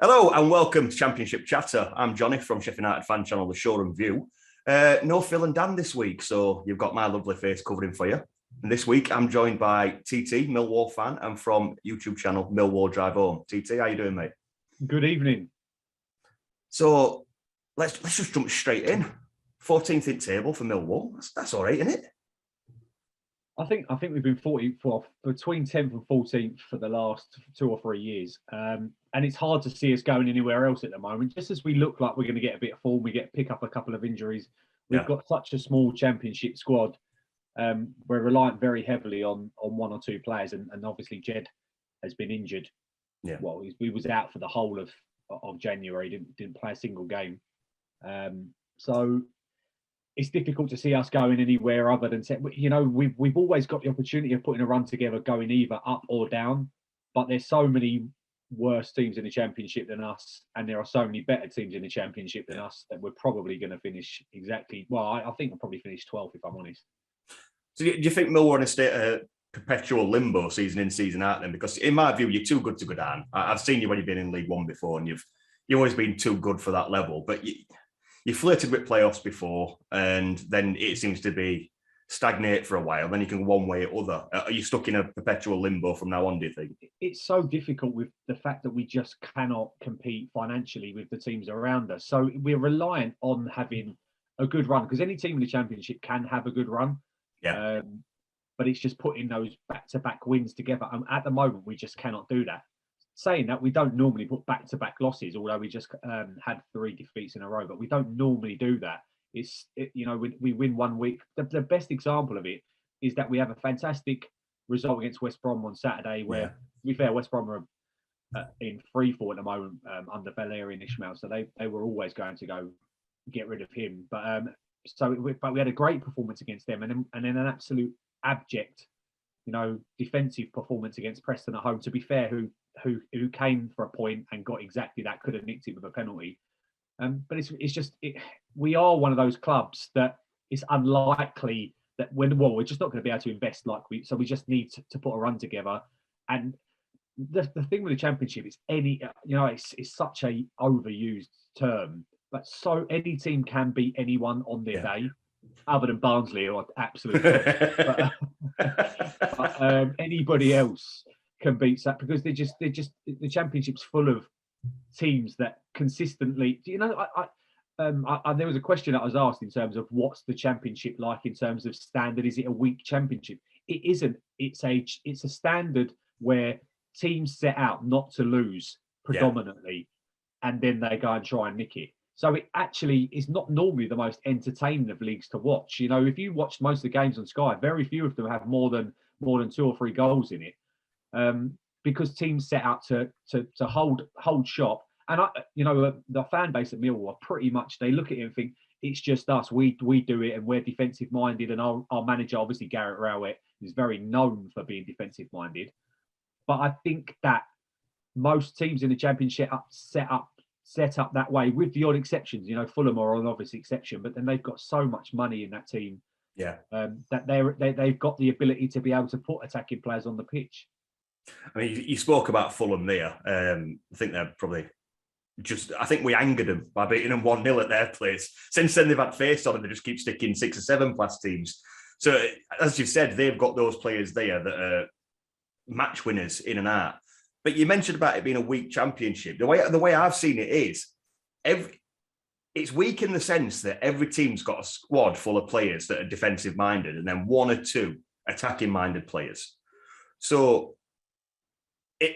Hello and welcome to Championship Chatter. I'm Jonny from Sheffield United fan channel, the Shoreham View. No Phil and Dan this week, so you've got my lovely face covering for you. And this week I'm joined by TT, Millwall fan, and from YouTube channel Millwall Drive Home. TT, how you doing, mate? Good evening. So let's just jump straight in. 14th in table for Millwall. That's all right, isn't it? I think we've been 44 between 10th and 14th for the last 2 or 3 years, and it's hard to see us going anywhere else at the moment. Just as we look like we're going to get a bit of form, we pick up a couple of injuries. We've got such a small Championship squad. We're reliant very heavily on one or two players, and obviously Jed has been injured. Yeah. Well, he was out for the whole of January. Didn't play a single game. So it's difficult to see us going anywhere other than, we've always got the opportunity of putting a run together, going either up or down. But there's so many worse teams in the Championship than us, and there are so many better teams in the Championship than us, that we're probably going to finish exactly. Well, I think we'll probably finish 12th, if I'm honest. So do you think Millwall are in a state of perpetual limbo season in, season out then? Because in my view, you're too good to go down. I've seen you when you've been in League One before, and you've always been too good for that level. But you flirted with playoffs before, and then it seems to be stagnate for a while. Then you can go one way or other. Are you stuck in a perpetual limbo from now on, do you think? It's so difficult with the fact that we just cannot compete financially with the teams around us. So we're reliant on having a good run, because any team in the Championship can have a good run. Yeah. But it's just putting those back-to-back wins together. And at the moment, we just cannot do that. Saying that, we don't normally put back-to-back losses, although we just had 3 defeats in a row, but we don't normally do that. We win one week. The best example of it is that we have a fantastic result against West Brom on Saturday, where, to be fair, West Brom are in free fall at the moment under Valerian Ismail, so they were always going to go get rid of him. But we had a great performance against them, and then an absolute abject, defensive performance against Preston at home. To be fair, who came for a point and got exactly that, could have nicked it with a penalty. But we are one of those clubs that it's unlikely that we're just not going to be able to invest so we just need to put a run together. And the thing with the Championship is it's such a overused term, but so any team can beat anyone on their day, other than Barnsley, or absolute but anybody else can beat that, because they're just the Championship's full of teams that consistently. There was a question that I was asked in terms of what's the Championship like in terms of standard. Is it a weak Championship? It isn't. It's a standard where teams set out not to lose predominantly, and then they go and try and nick it. So it actually is not normally the most entertaining of leagues to watch. If you watch most of the games on Sky, very few of them have more than 2 or 3 goals in it, because teams set out to hold shop. And the fan base at Millwall are pretty much, they look at it and think it's just us. We do it, and we're defensive minded. And our manager, obviously Gareth Rowett, is very known for being defensive minded. But I think that most teams in the Championship set up that way, with the odd exceptions. Fulham are an obvious exception, but then they've got so much money in that team, that they've got the ability to be able to put attacking players on the pitch. I mean, you spoke about Fulham there. I think they're probably I think we angered them by beating them 1-0 at their place. Since then, they've had face on, and they just keep sticking 6 or 7 class teams. So, as you've said, they've got those players there that are match winners in and out. But you mentioned about it being a weak Championship. The way I've seen it is, it's weak in the sense that every team's got a squad full of players that are defensive minded, and then 1 or 2 attacking minded players. So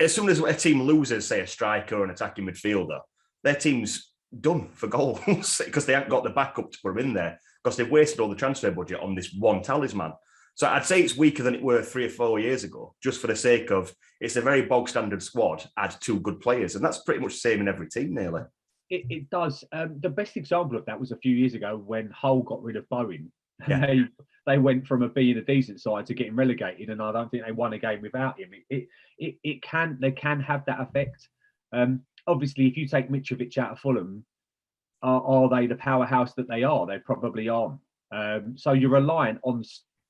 as soon as a team loses, say, a striker or an attacking midfielder, their team's done for goals because they haven't got the backup to put them in there, because they've wasted all the transfer budget on this one talisman. So I'd say it's weaker than it were 3 or 4 years ago, just for the sake of, it's a very bog standard squad, add 2 good players. And that's pretty much the same in every team, nearly. It does. The best example of that was a few years ago when Hull got rid of Bowen. Yeah. They went from being a decent side to getting relegated, and I don't think they won a game without him. They can have that effect. Obviously, if you take Mitrovic out of Fulham, are they the powerhouse that they are? They probably aren't. So you're relying on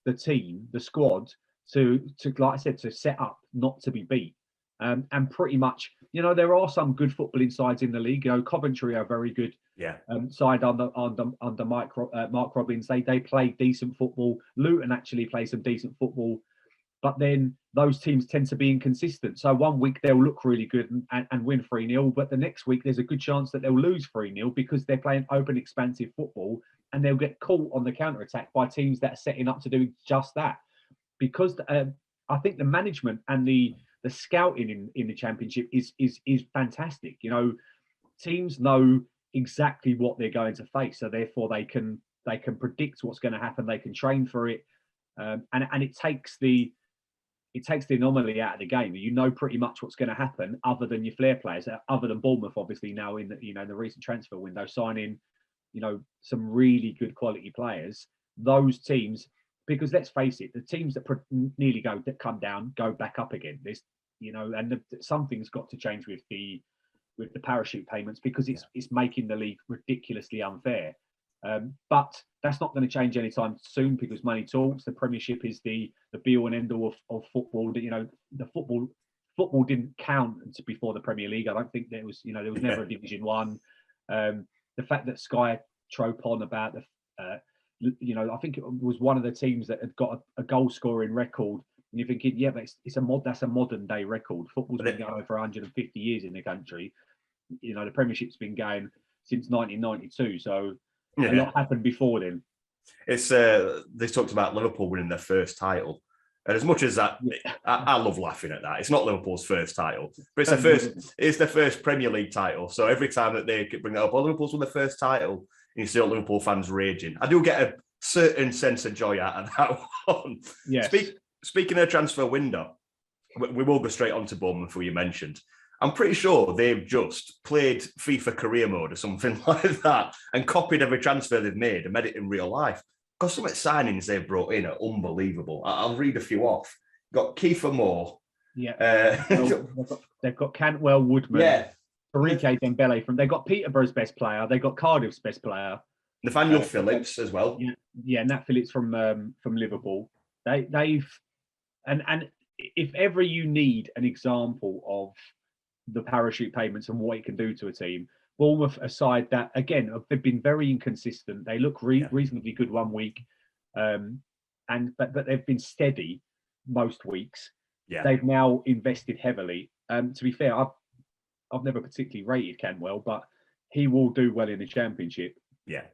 the team, the squad, to like I said, to set up, not to be beat. And pretty much, there are some good footballing sides in the league. Coventry are very good. Yeah. Side under Mark Robbins. They play decent football. Luton actually play some decent football. But then those teams tend to be inconsistent. So one week they'll look really good and win 3-0, but the next week there's a good chance that they'll lose 3-0 because they're playing open, expansive football, and they'll get caught on the counter-attack by teams that are setting up to do just that. Because I think the management and the scouting in the Championship is fantastic. Teams know exactly what they're going to face, so therefore they can predict what's going to happen. They can train for it, and it takes the anomaly out of the game. Pretty much what's going to happen, other than your flair players, other than Bournemouth, obviously now in the recent transfer window, signing some really good quality players. Those teams, because let's face it, the teams that nearly come down go back up again. There's and something's got to change with the parachute payments, because it's making the league ridiculously unfair. But that's not going to change anytime soon, because money talks. The Premiership is the be all and end all of football. The football didn't count before the Premier League. I don't think there was never a Division 1. The fact that Sky trope on about I think it was one of the teams that had got a goal scoring record, and you're thinking, yeah, but that's a modern day record. Football's been going on for 150 years in the country. The Premiership's been going since 1992, so a lot happened before then. It's they talked about Liverpool winning their first title, and as much as that, I love laughing at that. It's not Liverpool's first title, but it's their first Premier League title. So every time that they bring that up, Liverpool's won their first title, and you see all Liverpool fans raging. I do get a certain sense of joy out of that one. Yes. Speaking of transfer window, we will go straight on to Bournemouth, who you mentioned. I'm pretty sure they've just played FIFA career mode or something like that and copied every transfer they've made and made it in real life. Because some of the signings they've brought in are unbelievable. I'll read a few off. Got Kiefer Moore. Yeah. They've got Cantwell, Woodman. Yeah. Enrique Dembele they've got Peterborough's best player. They've got Cardiff's best player. Nathaniel Phillips as well. Yeah, Nat Phillips from Liverpool. They've and if ever you need an example of the parachute payments and what it can do to a team, Bournemouth, aside that, again, they've been very inconsistent. They look reasonably good one week, but they've been steady most weeks. Yeah. They've now invested heavily. To be fair, I've never particularly rated Cantwell, but he will do well in the Championship. Yeah.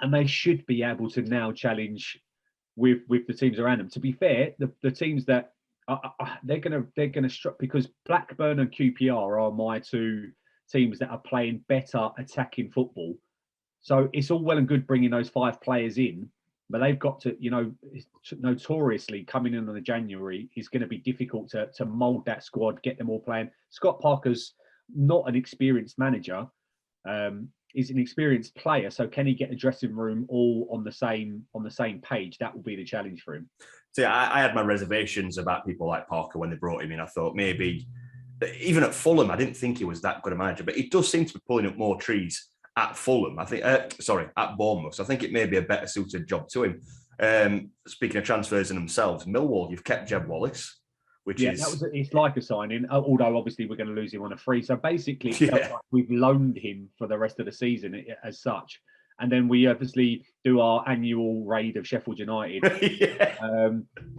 And they should be able to now challenge with the teams around them. To be fair, the teams that they're gonna struggle, because Blackburn and QPR are my two teams that are playing better attacking football. So it's all well and good bringing those 5 players in, but they've got to, notoriously coming in on the January is going to be difficult to mould that squad, get them all playing. Scott Parker's not an experienced manager. He's an experienced player. So can he get the dressing room all on the same page? That will be the challenge for him. See, I had my reservations about people like Parker when they brought him in. I thought maybe, even at Fulham, I didn't think he was that good a manager, but he does seem to be pulling up more trees at Fulham. I think, at Bournemouth. So I think it may be a better suited job to him. Speaking of transfers in themselves, Millwall, you've kept Jeb Wallace, which is... it's like a signing, although obviously we're going to lose him on a free. So basically, it felt like we've loaned him for the rest of the season as such. And then we obviously do our annual raid of Sheffield United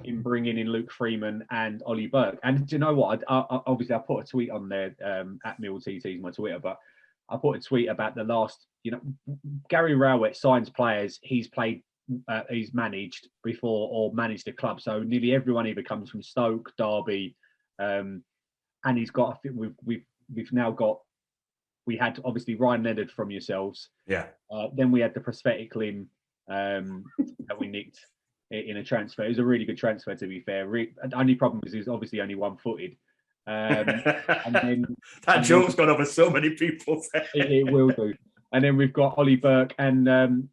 in bringing in Luke Freeman and Ollie Burke. And do you know what? I put a tweet on there at MillTT is my Twitter, but I put a tweet about the last, Gary Rowett signs players he's managed before or managed a club. So nearly everyone either comes from Stoke, Derby, and he's got, I think we've now got, we had obviously Ryan Leonard from yourselves. Yeah. Then we had the prosthetic limb that we nicked in a transfer. It was a really good transfer, to be fair. The only problem is he's obviously only one-footed. That joke's gone over so many people. It will do. And then we've got Ollie Burke and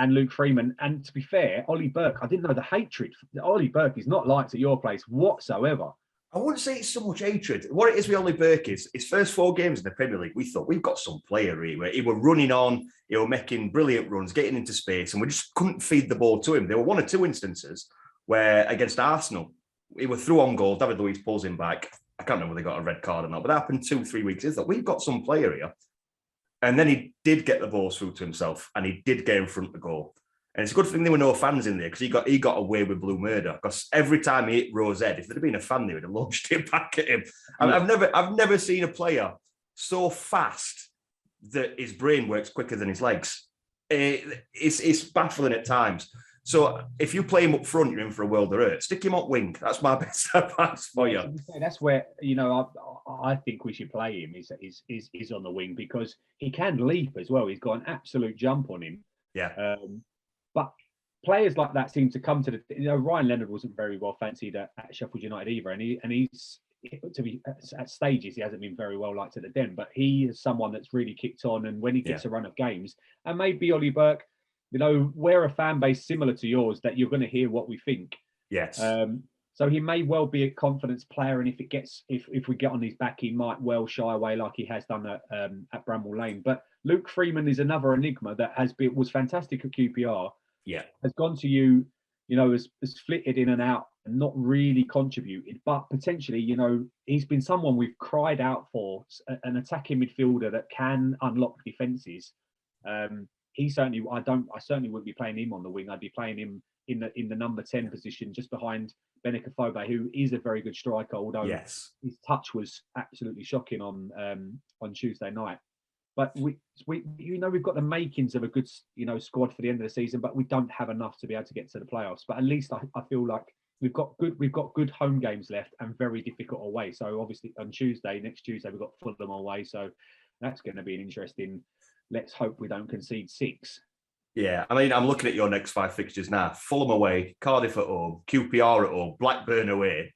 Luke Freeman. And to be fair, Ollie Burke, I didn't know the hatred. Ollie Burke is not liked at your place whatsoever. I wouldn't say it's so much hatred. What it is with Ollie Burke is his first 4 games in the Premier League, we thought we've got some player here. He were running on, he were making brilliant runs, getting into space, and we just couldn't feed the ball to him. There were 1 or 2 instances where against Arsenal, he was through on goal, David Luiz pulls him back, I can't remember whether they got a red card or not, but that happened 2-3 weeks. Is that we've got some player here, and then he did get the ball through to himself, and he did get in front of the goal. And it's a good thing there were no fans in there because he got away with blue murder. Because every time he hit Rose Ed, if there'd have been a fan there, he'd have launched it back at him. I've never seen a player so fast that his brain works quicker than his legs. It's baffling at times. So if you play him up front, you're in for a world of hurt. Stick him up wing. That's my best advice for you. That's where I think we should play him is on the wing because he can leap as well. He's got an absolute jump on him. Yeah. But players like that seem to come to the. Ryan Leonard wasn't very well fancied at Sheffield United either, and he's to be at stages he hasn't been very well liked at the Den. But he is someone that's really kicked on, and when he gets a run of games, and maybe Ollie Burke, we're a fan base similar to yours that you're going to hear what we think. Yes. So he may well be a confidence player, and if we get on his back, he might well shy away like he has done at Bramall Lane. But Luke Freeman is another enigma that was fantastic at QPR. Yeah, has gone to you, has flitted in and out and not really contributed, but potentially, he's been someone we've cried out for, an attacking midfielder that can unlock defences. I certainly wouldn't be playing him on the wing. I'd be playing him in the number 10 position, just behind Benica Fobe, who is a very good striker, although his touch was absolutely shocking on Tuesday night. But we've got the makings of a good squad for the end of the season, but we don't have enough to be able to get to the playoffs. But at least I feel like we've got good home games left and very difficult away. So obviously next Tuesday we've got Fulham away, so that's going to be an interesting. Let's hope we don't concede 6. Yeah, I mean, I'm looking at your next 5 fixtures now: Fulham away, Cardiff at home, QPR at home, Blackburn away,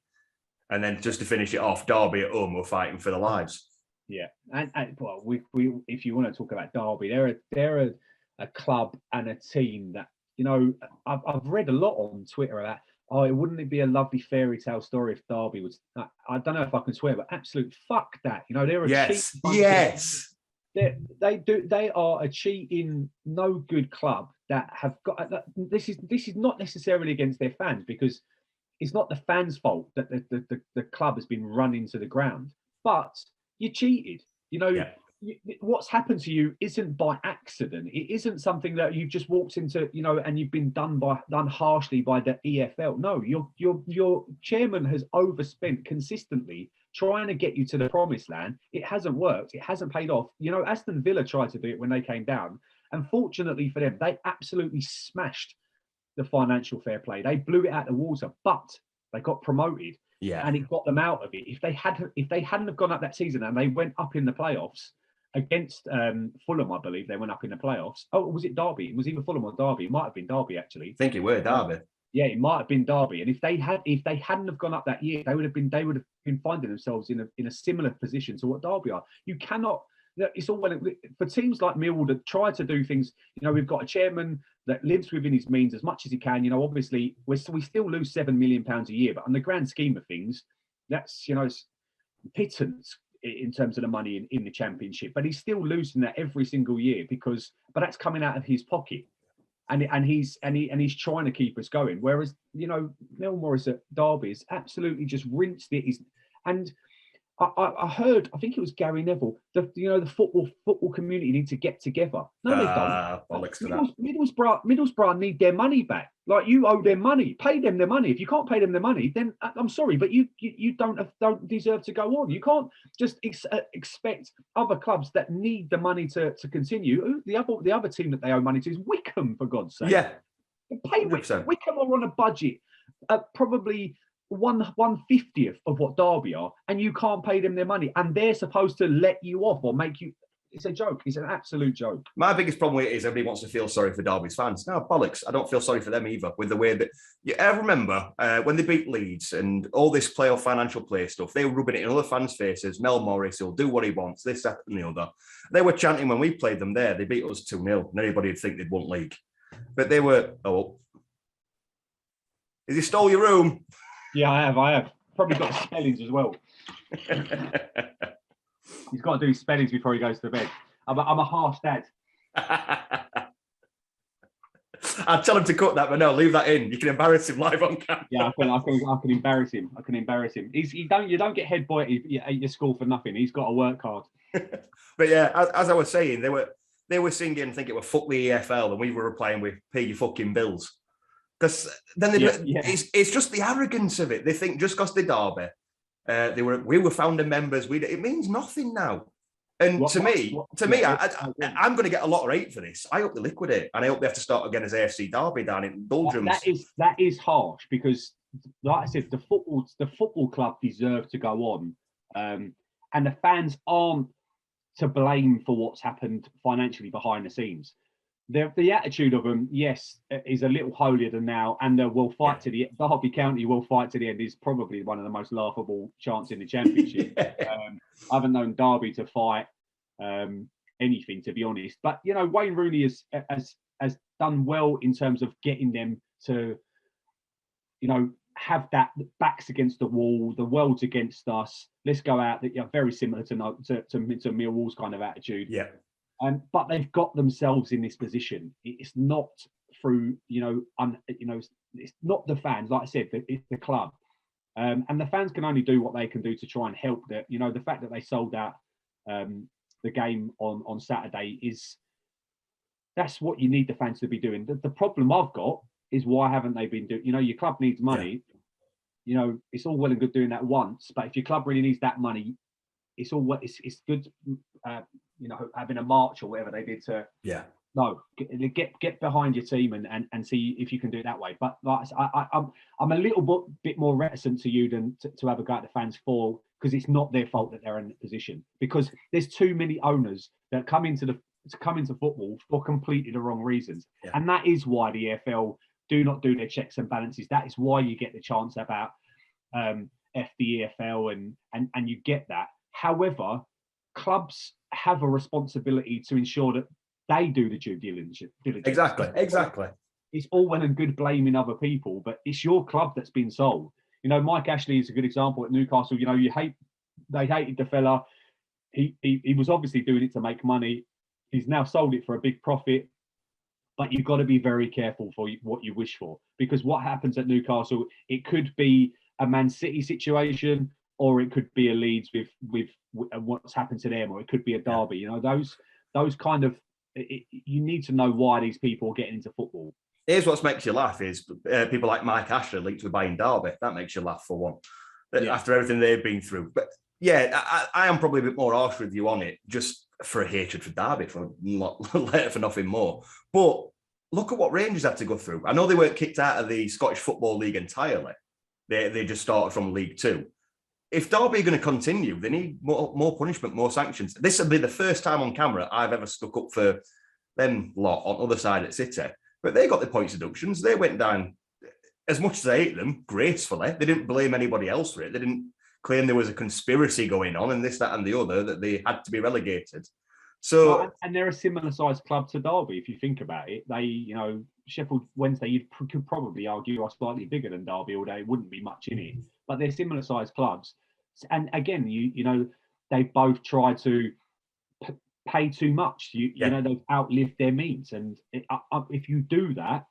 and then just to finish it off, Derby at home. We're fighting for their lives. Yeah, and well, we if you want to talk about Derby, they're a club and a team that I've read a lot on Twitter about. Wouldn't it be a lovely fairy tale story if Derby was? I don't know if I can swear, but absolute fuck that. They're a yes. They are a cheating, no good club that have got. This is not necessarily against their fans because it's not the fans' fault that the club has been run into the ground, but you cheated. What's happened to you isn't by accident. It isn't something that you've just walked into, and you've been done harshly by the EFL. No, your chairman has overspent consistently trying to get you to the promised land. It hasn't worked. It hasn't paid off. Aston Villa tried to do it when they came down, and fortunately for them, they absolutely smashed the financial fair play. They blew it out the water, but they got promoted. Yeah, and it got them out of it. If they hadn't have gone up that season and they went up in the playoffs against Fulham, I believe they went up in the playoffs. Oh, was it Derby? It was either Fulham or Derby. It might have been Derby actually. I think it were Derby. Yeah, it might have been Derby. And if they hadn't have gone up that year, they would have been finding themselves in a similar position to what Derby are. You cannot. It's all for teams like Millwall that try to do things. We've got a chairman that lives within his means as much as he can. Obviously we still lose £7 million a year, but on the grand scheme of things, that's it's pittance in terms of the money in the Championship. But he's still losing that every single year but that's coming out of his pocket, and he's trying to keep us going. Whereas Neil Morris at Derby is absolutely just rinsed it. And I heard, I think it was Gary Neville, the football community need to get together. No, they don't. Middlesbrough need their money back. Like, you owe them money. Pay them their money. If you can't pay them their money, then I'm sorry, but you don't deserve to go on. You can't just expect other clubs that need the money to continue. The other team that they owe money to is Wickham, for God's sake. Yeah. Pay Wickham. Wickham are on a budget, probably 1/50th of what Derby are, and you can't pay them their money, and they're supposed to let you off or make you. It's a joke. It's an absolute joke. My biggest problem with it is everybody wants to feel sorry for Derby's fans. No, bollocks. I don't feel sorry for them either. With the way that I remember when they beat Leeds and all this playoff financial play stuff, they were rubbing it in other fans' faces. Mel Morris, he'll do what he wants. This, that, and the other. They were chanting when we played them there. They beat us 2-0, and everybody would think they'd won league, but they were. Oh, has he stole your room? Yeah, I have. Probably got spellings as well. He's got to do his spellings before he goes to bed. I'm a harsh dad. I'd tell him to cut that, but no, leave that in. You can embarrass him live on camera. Yeah, I can embarrass him. I can embarrass him. You don't get head boy at your school for nothing. He's got to work hard. But yeah, as I was saying, they were singing, I think it was "fuck the EFL," and we were replying with "pay your fucking bills." Because then it's just the arrogance of it. They think just because they're Derby, we were founding members. It means nothing now. And to me, I'm going to get a lot of hate for this. I hope they liquidate, and I hope they have to start again as AFC Derby down in doldrums. That is harsh because, like I said, the football club deserve to go on, and the fans aren't to blame for what's happened financially behind the scenes. The attitude of them, yes, is a little holier than now, and will fight to the end. Derby County will fight to the end is probably one of the most laughable chants in the Championship. I haven't known Derby to fight anything, to be honest. But Wayne Rooney has done well in terms of getting them to, have that backs against the wall, the world's against us. Let's go out. That very similar to Millwall's kind of attitude. Yeah. But they've got themselves in this position. It's not through, it's not the fans. Like I said, it's the club, and the fans can only do what they can do to try and help. That the fact that they sold out the game on Saturday that's what you need the fans to be doing. The problem I've got is why haven't they been doing? Your club needs money. Yeah. It's all well and good doing that once, but if your club really needs that money, it's good. Having a march or whatever they did to get behind your team and see if you can do it that way. But I'm a little bit more reticent to you than to have a go at the fans because it's not their fault that they're in that position, because there's too many owners that come into football for completely the wrong reasons, and that is why the EFL do not do their checks and balances. That is why you get the chance about FDEFL and you get that. However, clubs have a responsibility to ensure that they do the due diligence. Exactly. It's all well and good blaming other people, but it's your club that's been sold. Mike Ashley is a good example at Newcastle. They hated the fella. He was obviously doing it to make money. He's now sold it for a big profit. But you've got to be very careful for what you wish for, because what happens at Newcastle, it could be a Man City situation, or it could be a Leeds with what's happened to them, or it could be a Derby. Those kind of, you need to know why these people are getting into football. Here's what makes you laugh is people like Mike Ashley linked with buying Derby. That makes you laugh for one. After everything they've been through. But I am probably a bit more harsh with you on it, just for a hatred for Derby, for nothing more. But look at what Rangers had to go through. I know they weren't kicked out of the Scottish Football League entirely. They just started from League Two. If Derby are going to continue, they need more punishment, more sanctions. This will be the first time on camera I've ever stuck up for them lot on the other side at City. But they got the points deductions. They went down, as much as I hate them, gracefully. They didn't blame anybody else for it. They didn't claim there was a conspiracy going on and this, that, and the other, that they had to be relegated. So, and they're a similar sized club to Derby, if you think about it. They, Sheffield Wednesday, you could probably argue are slightly bigger than Derby, although it wouldn't be much in it. But they're similar sized clubs. And again, they both try to pay too much. They've outlived their means. And if you do that,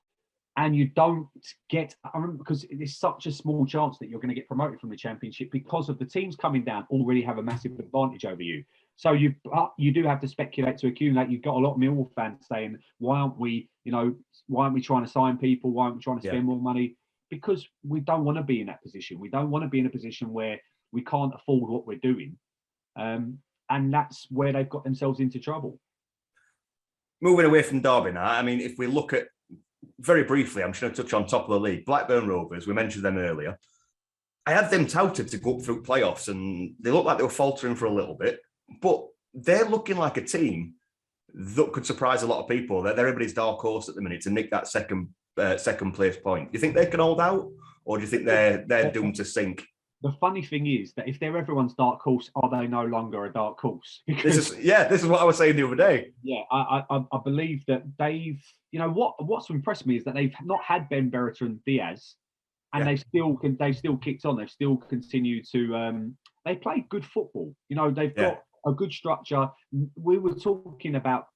and you don't because it's such a small chance that you're going to get promoted from the Championship, because of the teams coming down already have a massive advantage over you. So you do have to speculate to accumulate. You've got a lot of Millwall fans saying, why aren't we trying to sign people? Why aren't we trying to spend more money? Because we don't want to be in that position. We don't want to be in a position where we can't afford what we're doing. And that's where they've got themselves into trouble. Moving away from Derby now, I mean, if we look at, very briefly, I'm just going to touch on top of the league. Blackburn Rovers, we mentioned them earlier. I had them touted to go up through playoffs, and they looked like they were faltering for a little bit. But they're looking like a team that could surprise a lot of people. They're everybody's dark horse at the minute to nick that second place point. Do you think they can hold out, or do you think they're doomed to sink? The funny thing is that if they're everyone's dark horse, are they no longer a dark horse? Because this is what I was saying the other day. Yeah, I believe that they've, what's impressed me is that they've not had Ben Bertrand Diaz, and they've still kicked on. They've still continued to. They play good football. They've got a good structure. We were talking about,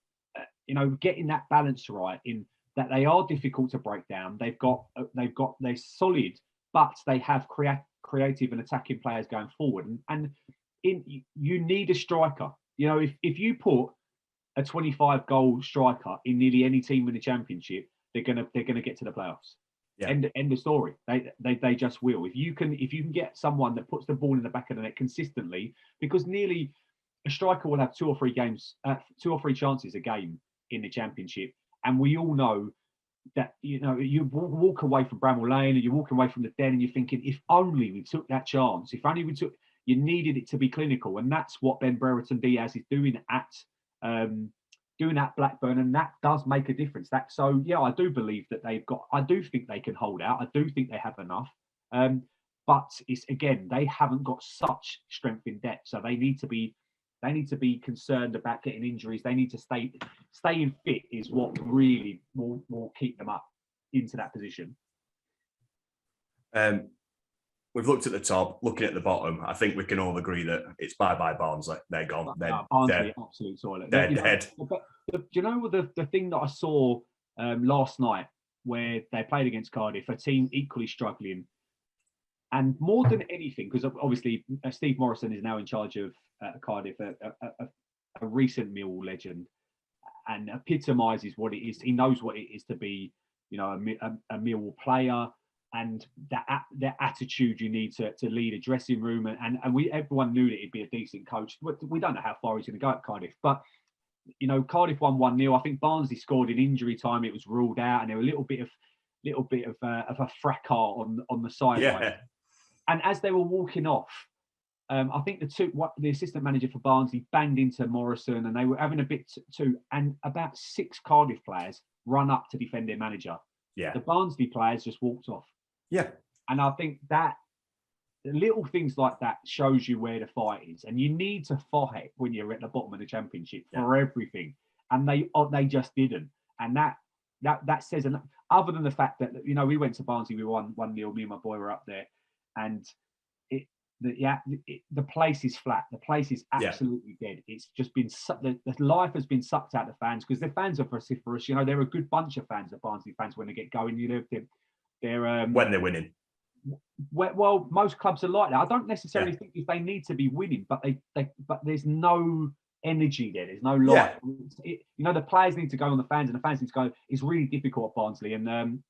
getting that balance right in that they are difficult to break down. They're solid, but they have creative and attacking players going forward. And you need a striker. You know, if you put a 25 goal striker in nearly any team in the Championship, they're gonna get to the playoffs. Yeah. End of story. They just will. If you can get someone that puts the ball in the back of the net consistently, because nearly a striker will have 2 or 3 chances a game in the Championship, and we all know that, you know, you walk away from Bramall Lane and you walk away from the Den and you're thinking, if only we took that chance, if only we took. You needed it to be clinical, and that's what Ben Brereton Diaz is doing at Blackburn, and that does make a difference. So yeah, I do believe that I do think they can hold out. I do think they have enough, but it's, again, they haven't got such strength in depth, so they need to be concerned about getting injuries. They need to staying fit is what really will keep them up into that position. We've looked at the top, looking at the bottom. I think we can all agree that it's bye-bye Barnsley. They're gone. Barnsley, absolute toilet. They're dead. Do you know the thing that I saw last night, where they played against Cardiff, a team equally struggling, and more than anything, because obviously Steve Morrison is now in charge of Cardiff, a recent Millwall legend, and epitomises what it is. He knows what it is to be, you know, a Millwall player. And that attitude you need to lead a dressing room, and everyone knew that he'd be a decent coach. We don't know how far he's going to go at Cardiff, but you know, Cardiff won 1-0. I think Barnsley scored in injury time. It was ruled out, and there were a little bit of a fracas on the sideline. Yeah. And as they were walking off, I think the assistant manager for Barnsley banged into Morrison, and they were having a bit too. And about 6 Cardiff players run up to defend their manager. Yeah. The Barnsley players just walked off. Yeah. And I think that little things like that shows you where the fight is. And you need to fight when you're at the bottom of the Championship for everything. And they just didn't. And that says, other than the fact that, you know, we went to Barnsley, we won 1-0, me and my boy were up there. And the place is flat. The place is absolutely dead. It's just been the life has been sucked out of the fans, because the fans are vociferous. You know, they're a good bunch of fans, the Barnsley fans, when they get going. You know, they're when they're winning. Well, most clubs are like that. I don't necessarily think if they need to be winning, but but there's no energy there. There's no life. You know, the players need to go on the fans, and the fans need to go. It's really difficult at Barnsley, and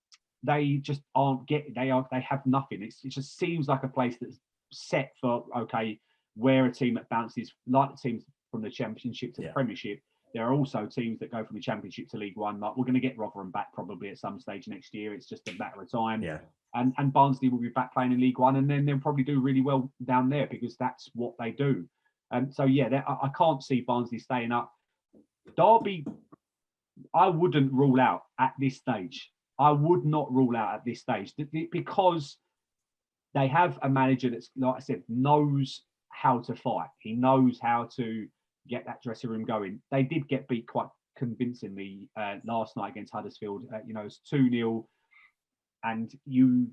they just aren't getting. They have nothing. It just seems like a place that's set for, okay, we're a team that bounces like the teams from the Championship to the Premiership. There are also teams that go from the Championship to League One. Like, we're going to get Rotherham back probably at some stage next year. It's just a matter of time. Yeah. And Barnsley will be back playing in League One, and then they'll probably do really well down there, because that's what they do. So yeah, I can't see Barnsley staying up. Derby, I wouldn't rule out at this stage. I would not rule out at this stage, because they have a manager that's, like I said, knows how to fight. He knows how to get that dressing room going. They did get beat quite convincingly last night against Huddersfield. You know, it's 2-0, and you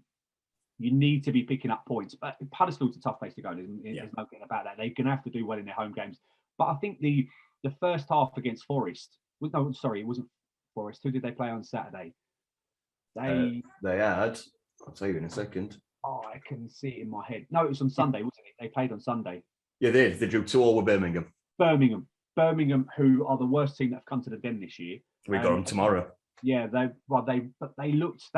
need to be picking up points. But Huddersfield's a tough place to go. There's no getting about that. They're going to have to do well in their home games. But I think the first half against Forest, it wasn't Forest. Who did they play on Saturday? They had. I'll tell you in a second. Oh, I can see it in my head. No, it was on Sunday, wasn't it? They played on Sunday. Yeah, they drew 2-2 with Birmingham. Birmingham, who are the worst team that have come to the Den this year. We got them tomorrow. Yeah, they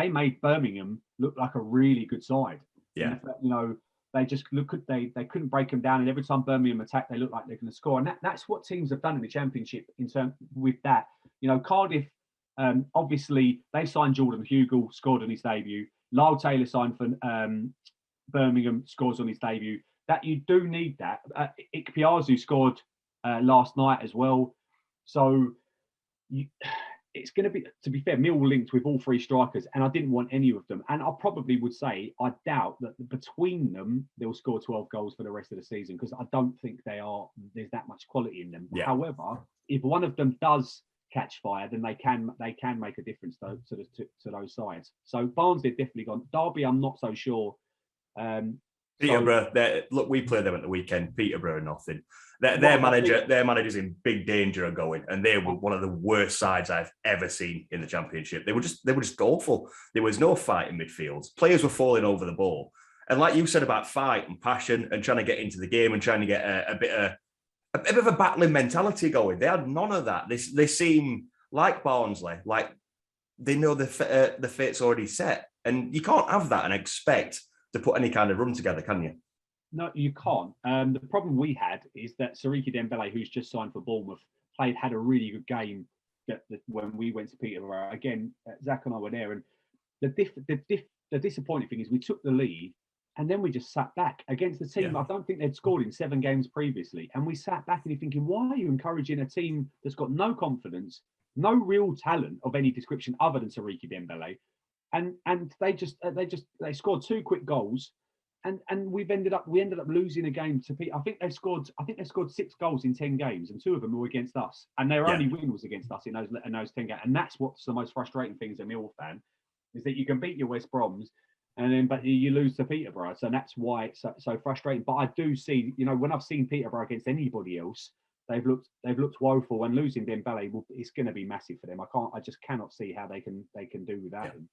made Birmingham look like a really good side. Yeah, and, you know, they just they couldn't break them down, and every time Birmingham attacked, they looked like they're going to score. And that's what teams have done in the Championship in terms with that. You know, Cardiff, obviously they've signed Jordan Hugill, scored on his debut. Lyle Taylor signed for Birmingham, scores on his debut. That you do need that. Ikpeazu scored last night as well. So it's going to be, to be fair, Millwall linked with all 3 strikers, and I didn't want any of them. And I probably would say I doubt that between them they'll score 12 goals for the rest of the season, because I don't think there's that much quality in them. Yeah. However, if one of them does catch fire, then they can make a difference to those sides. So Barnsley have definitely gone. Derby, I'm not so sure. Peterborough, look, we played them at the weekend. Peterborough, nothing. Their manager's in big danger of going, and they were one of the worst sides I've ever seen in the Championship. They were just awful. There was no fight in midfield. Players were falling over the ball, and like you said about fight and passion and trying to get into the game and trying to get a bit of a battling mentality going. They had none of that. They seem like Barnsley, like they know the fate's already set, and you can't have that and expect to put any kind of run together, can you? No, you can't. The problem we had is that Siriki Dembele, who's just signed for Bournemouth, had a really good game when we went to Peterborough. Again, Zach and I were there, and the disappointing thing is we took the lead, and then we just sat back against the team. I don't think they'd scored in 7 games previously, and we sat back and you're thinking, why are you encouraging a team that's got no confidence, no real talent of any description other than Siriki Dembele, and they scored 2 quick goals. And we ended up losing a game to Pete. I think they scored 6 goals in 10 games, and 2 of them were against us. And their only win was against us in those 10 games. And that's what's the most frustrating thing as a Millwall fan, is that you can beat your West Broms, but you lose to Peterborough. So that's why it's so frustrating. But I do see, when I've seen Peterborough against anybody else, they've looked woeful. And losing Dembele, it's going to be massive for them. I just cannot see how they can do without him.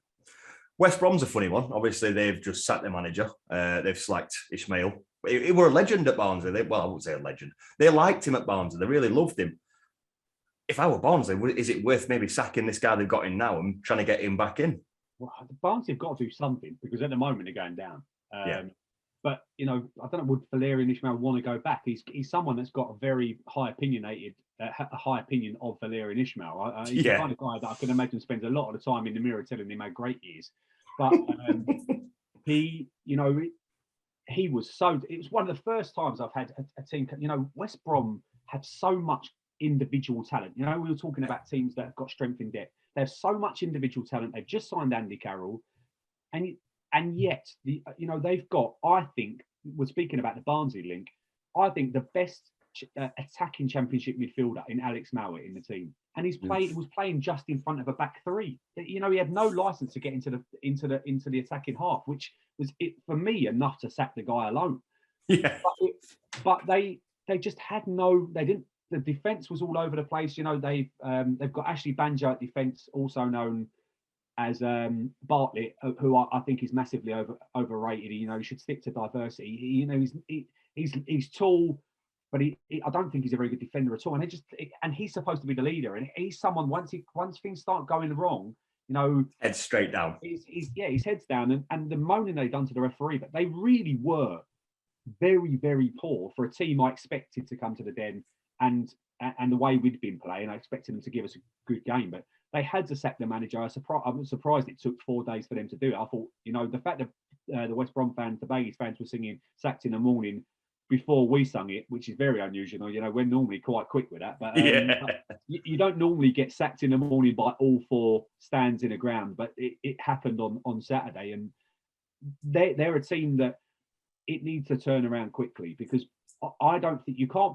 West Brom's a funny one. Obviously, they've just sacked their manager. They've slacked Ismail. He were a legend at Barnsley. I wouldn't say a legend. They liked him at Barnsley. They really loved him. If I were Barnsley, is it worth maybe sacking this guy they've got in now and trying to get him back in? Well, Barnsley have got to do something, because at the moment they're going down. But, I don't know, would Valerian Ismail want to go back? He's someone that's got a very high opinion of Valerian Ismail. He's the kind of guy that I can imagine spends a lot of the time in the mirror telling him how great he is. But he was so. It was one of the first times I've had a team. West Brom have so much individual talent. We were talking about teams that have got strength in depth. They have so much individual talent. They've just signed Andy Carroll, and yet they've got. I think we're speaking about the Barnsley link. I think the best attacking Championship midfielder in Alex Mowat in the team, and he was playing just in front of a back 3. He had no license to get into the attacking half, which was for me enough to sack the guy alone. Yeah, but they just had no. They didn't. The defense was all over the place. They've got Ashley Banjo at defense, also known as Bartlett, who I think is massively overrated. He should stick to diversity. He's tall, but I don't think he's a very good defender at all. And he's supposed to be the leader. And he's someone, once things start going wrong, head straight down. His head's down. And the moaning they've done to the referee, but they really were very, very poor for a team I expected to come to the Den and the way we'd been playing. I expected them to give us a good game, but they had to sack the manager. I was surprised it took 4 days for them to do it. I thought, the fact that the West Brom fans, the Bailey's fans, were singing "Sacked in the Morning" before we sung it, which is very unusual. We're normally quite quick with that, but you don't normally get sacked in the morning by all 4 stands in the ground. But it happened on Saturday, and they're a team that it needs to turn around quickly, because I don't think you can't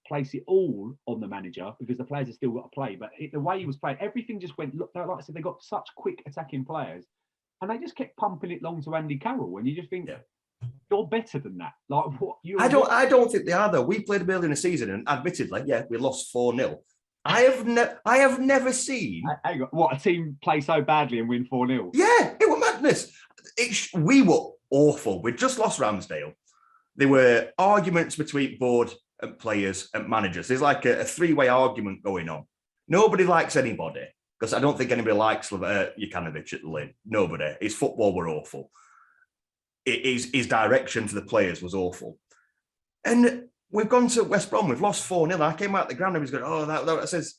place it all on the manager, because the players have still got to play. But the way he was playing, everything just went. Look, like I said, they got such quick attacking players, and they just kept pumping it long to Andy Carroll, and you just think. Yeah. You're better than that. Like what? I don't think they are though. We played earlier in the season, and admittedly, we lost 4-0. I have never seen what a team play so badly and win 4-0. Yeah, it was madness. We were awful. We just lost Ramsdale. There were arguments between board and players and managers. There's like a 3-way argument going on. Nobody likes anybody, because I don't think anybody likes Jukanovic at the Lane. Nobody. His football were awful. His direction for the players was awful. And we've gone to West Brom, we've lost 4-0. I came out the ground and he was going, that. I says,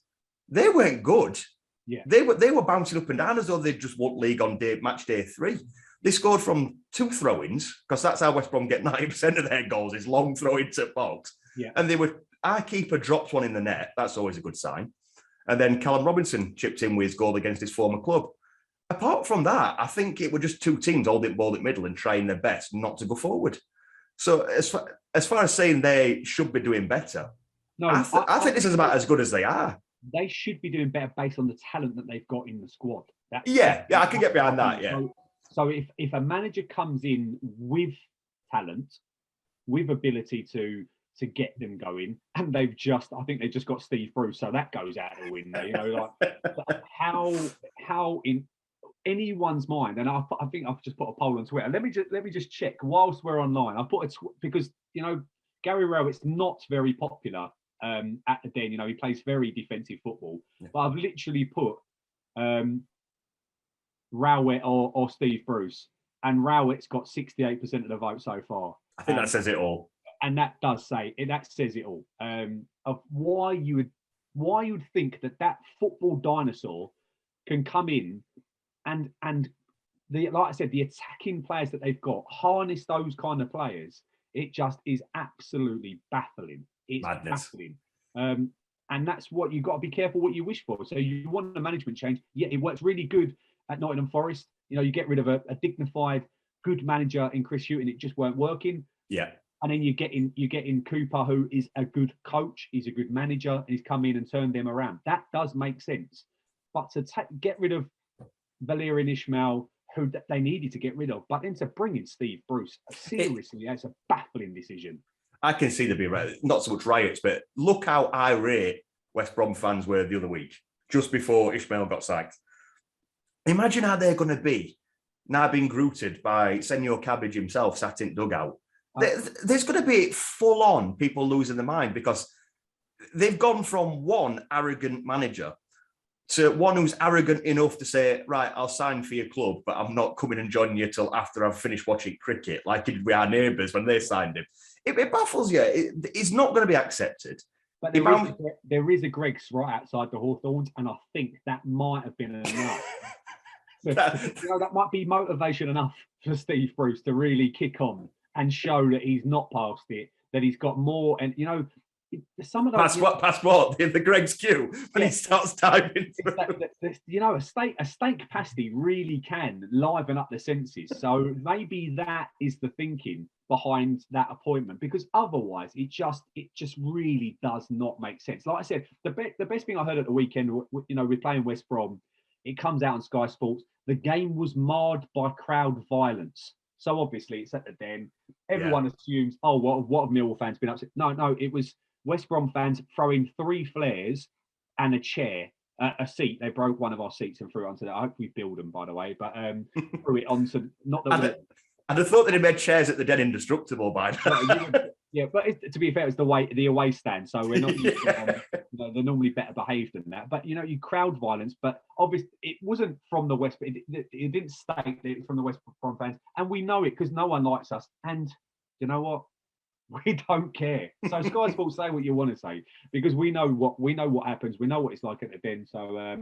they weren't good. Yeah. They were bouncing up and down as though they'd just won league on match day 3. They scored from 2 throw-ins, because that's how West Brom get 90% of their goals, is long throw-ins at box. Yeah. And our keeper dropped one in the net. That's always a good sign. And then Callum Robinson chipped in with his goal against his former club. Apart from that, I think it were just 2 teams holding ball at middle and trying their best not to go forward. So as far as saying they should be doing better, no, I think this is about as good as they are. They should be doing better based on the talent that they've got in the squad. I can get behind that. Yeah. So if a manager comes in with talent with ability to get them going, and I think they've just got Steve Bruce, so that goes out the window. You know, like how in anyone's mind, and I think I've just put a poll on Twitter. Let me just check whilst we're online. I put because Gary Rowett's not very popular at the Den. He plays very defensive football, but I've literally put Rowett or Steve Bruce, and Rowett's got 68% of the vote so far. I think that says it all. And that says it all. Of why you would think that football dinosaur can come in and like I said, the attacking players that they've got, harness those kind of players. It just is absolutely baffling. It's madness. Baffling. And that's what you've got to be careful what you wish for. So you want a management change. Yeah, it works really good at Nottingham Forest. You get rid of a dignified, good manager in Chris Hughton. It just weren't working. Yeah. And then you get in Cooper, who is a good coach. He's a good manager. And he's come in and turned them around. That does make sense. But to get rid of Valerian Ismail, who they needed to get rid of, but then to bring in Steve Bruce, seriously, that's a baffling decision. I can see there being not so much riots, but look how irate West Brom fans were the other week, just before Ismail got sacked. Imagine how they're going to be now being grooted by Senor Cabbage himself, sat in dugout. There's going to be full-on people losing their mind because they've gone from one arrogant manager to one who's arrogant enough to say, right, I'll sign for your club, but I'm not coming and joining you till after I've finished watching cricket, like it did with our neighbours when they signed him. It baffles you. It's not going to be accepted. But there is a Greggs right outside the Hawthorns, and I think that might have been enough. That might be motivation enough for Steve Bruce to really kick on and show that he's not past it, that he's got more. And some of those passport the Greggs queue when he starts typing. A steak pasty really can liven up the senses. So maybe that is the thinking behind that appointment, because otherwise it just really does not make sense. Like I said, the best thing I heard at the weekend, we're playing West Brom. It comes out on Sky Sports. The game was marred by crowd violence. So obviously it's at the Den. Everyone assumes, what have Millwall fans been upset? No, it was West Brom fans throwing 3 flares and a chair, a seat. They broke one of our seats and threw it onto that. I hope we build them, by the way, but threw it onto not that. I'd have thought that they made chairs at the Den indestructible by now. Yeah, but to be fair, it's the away stand, so we're not. They're normally better behaved than that. But you crowd violence, but obviously it wasn't from the West. It didn't state that it was from the West Brom fans, and we know it because no one likes us. And you know what? We don't care. So Sky Sports, say what you want to say, because we know what happens. We know what it's like at the Den. So,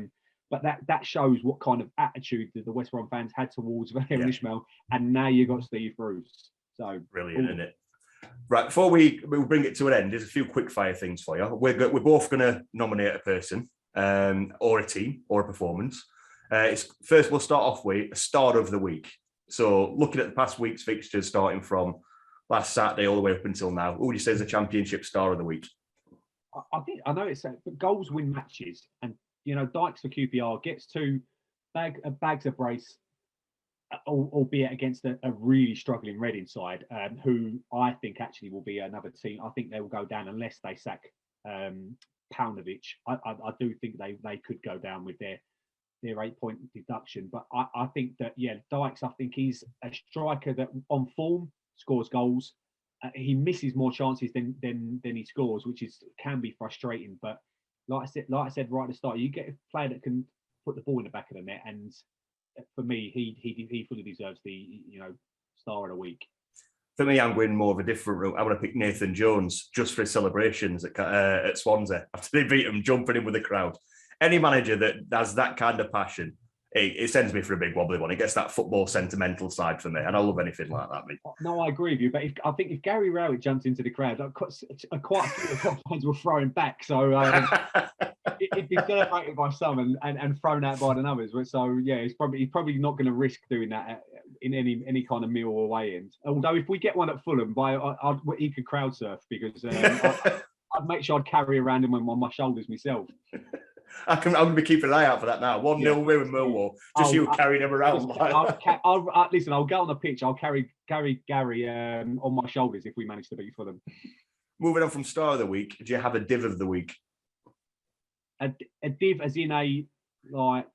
but that shows what kind of attitude that the West Brom fans had towards Valerian Ismail, and now you got Steve Bruce. So brilliant, isn't it? Right, before we bring it to an end, there's a few quick fire things for you. We're both going to nominate a person, or a team, or a performance. First, we'll start off with a star of the week. So, looking at the past week's fixtures, starting from last Saturday all the way up until now, who would you say is the Championship star of the week? I know it's but goals win matches, and Dykes for QPR gets 2 bags of brace, albeit against a really struggling Reading side, who I think actually will be another team. I think they will go down unless they sack Paunovic. I do think they could go down with their 8-point deduction. But I think that, Dykes, I think he's a striker that on form scores goals. He misses more chances than he scores, which can be frustrating. But like I said right at the start, you get a player that can put the ball in the back of the net, and for me, he fully deserves the star of the week. For me, I'm going more of a different route. I want to pick Nathan Jones just for his celebrations at Swansea after they beat him, jumping in with the crowd. Any manager that has that kind of passion, it sends me for a big wobbly one. It gets that football sentimental side for me, and I love anything like that. Me. No, I agree with you. But I think if Gary Rowett jumped into the crowd, quite a few of the fans will throw him back. So it'd be celebrated by some and thrown out by the others. So he's probably not going to risk doing that in any kind of meal or away end. Although if we get one at Fulham, he could crowd surf, because I'd make sure I'd carry around him on my shoulders myself. I'm going to be keeping an eye out for that now. 1-0 win with Millwall. Just you carrying him around. Listen, I'll go on the pitch. I'll carry Gary on my shoulders if we manage to beat Fulham. Moving on from star of the week, do you have a div of the week? A div as in a, like...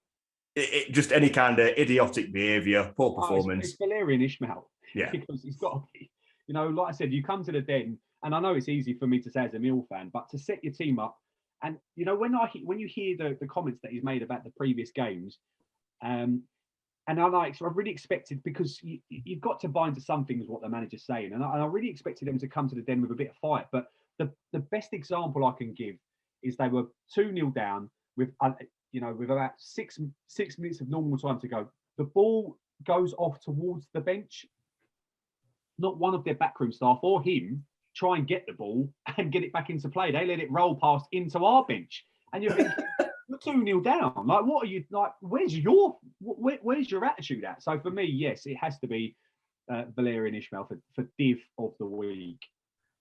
Just any kind of idiotic behaviour, poor performance. It's Valerian Ishmael. Yeah. Because he's got to be... You know, like I said, you come to the Den, and I know it's easy for me to say as a Mill fan, but to set your team up, and, you know, when you hear the comments that he's made about the previous games, and I've really expected, because you've got to buy into some things what the manager's saying, and I really expected them to come to the Den with a bit of fight. But the best example I can give is they were 2-0 down with about six minutes of normal time to go. The ball goes off towards the bench. Not one of their backroom staff or him try and get the ball and get it back into play. They let it roll past into our bench, and you're thinking, you're 2-0 down. Like, what are you like? Where's your attitude at? So for me, yes, it has to be Valerian Ishmael for div of the week.